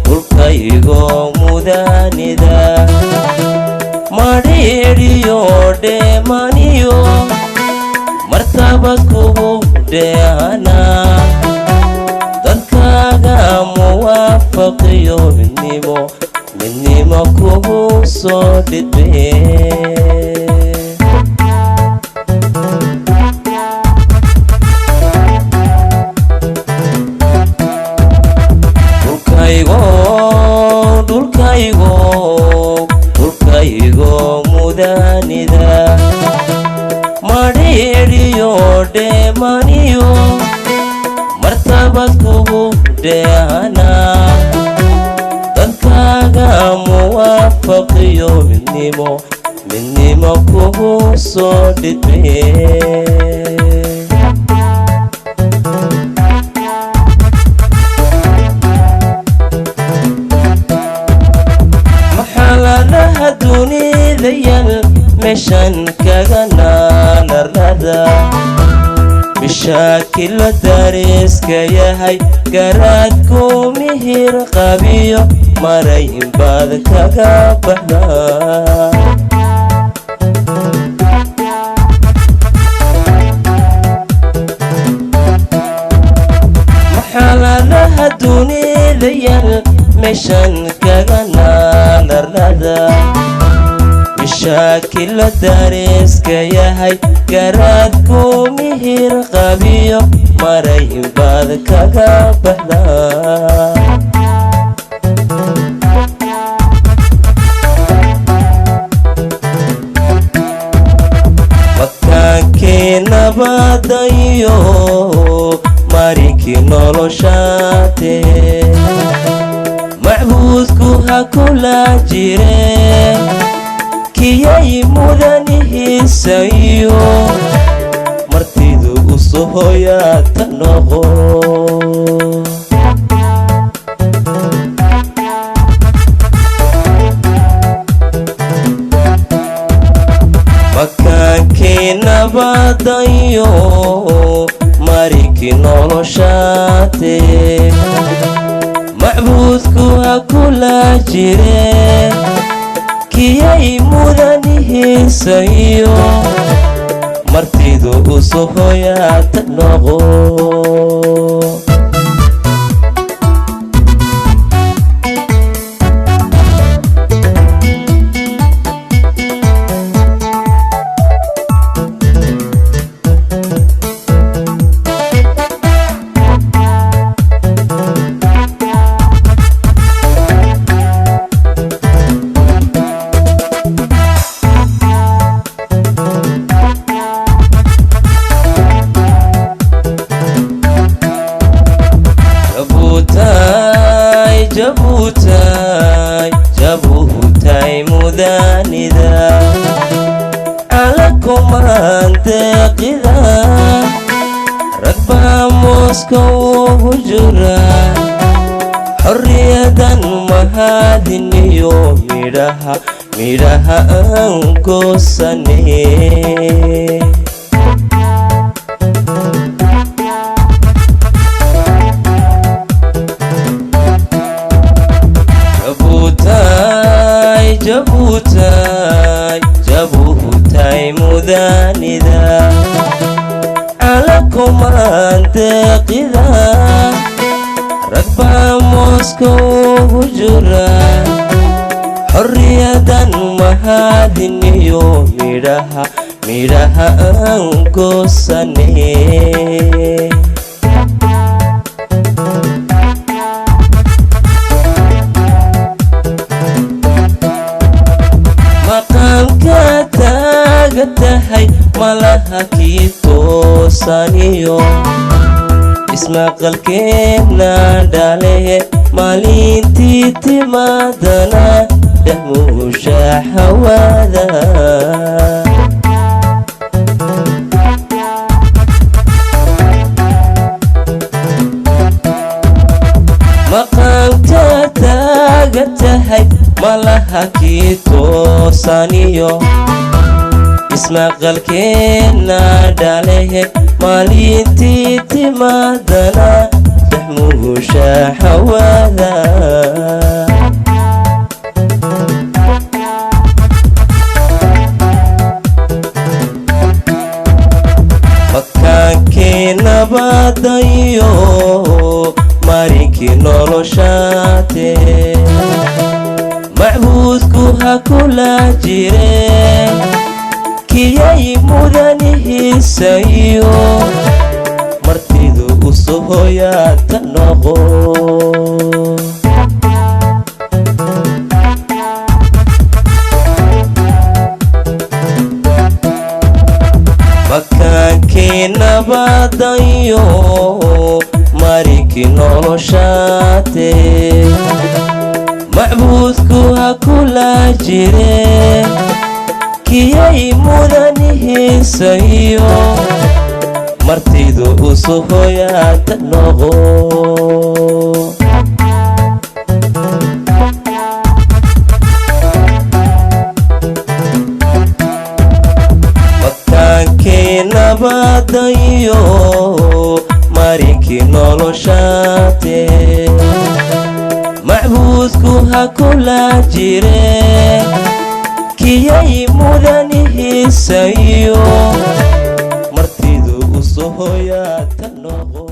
dhulkaygo mudanida madheeriyo dheemaniyo martaba kugu dheehana dadkaaga muwaafaqiyo midnimo kugu soo dhidbee dhulkaygo mudanida madheeriyo dheemaniyo martaba kugu dheehana dadkaaga muwaafaqiyo midnimo kugu soo dhidbee meeshan kaga naanarnada mishaakilo dariska yahay garaadku mihir qabiyo maray baad kaga baxdaa maxaladaha dunida yal meeshan kaga naanarnada mishaakilo dariska yahay garaadku mihir qabiyo maray baad kaga baxdaa makaankii nabadayo marinkii noloshaate macbuudku ha kula jire kiyay mudanihiisayo martidu u sohoyaata noqo makaankii nabadayo marinkii noloshaate macbuudku ha kula jire kiyay mudanihiisayo martidu u sohoyaata noqo jabutay mudanida calakumaan deeqida ragba mooskow ugu jira xorriyadan mahadiniyo midhaha aan goosane jabutay mudanida calakumaan deeqida ragba mooskow ugu jira xorriyadan mahadiniyo midhaha aan goosane tahay malaha kii toosaniyo ismaqalkeena dhale maalintii timaadana dhahmuusha hawada maqaamka taaga tahay malaha kii toosaniyo ismaqalkeena dhale maalintii timaadana dhexmuusha xawaada makaankii nabadayo marinkii noloshaate macbuudku ha kula jire kiyay mudanihiisayo martidu u sohoyaata noqo makaankii nabadayo marinkii noloshaate macbuudku ha kula jire kiyay mudanihiisayo martidu u sohoyaata noqo makaankii nabadayo marinkii noloshaate macbuudku ha kula jire kiyay mudanihiisayo martidu u sohoyaata noqo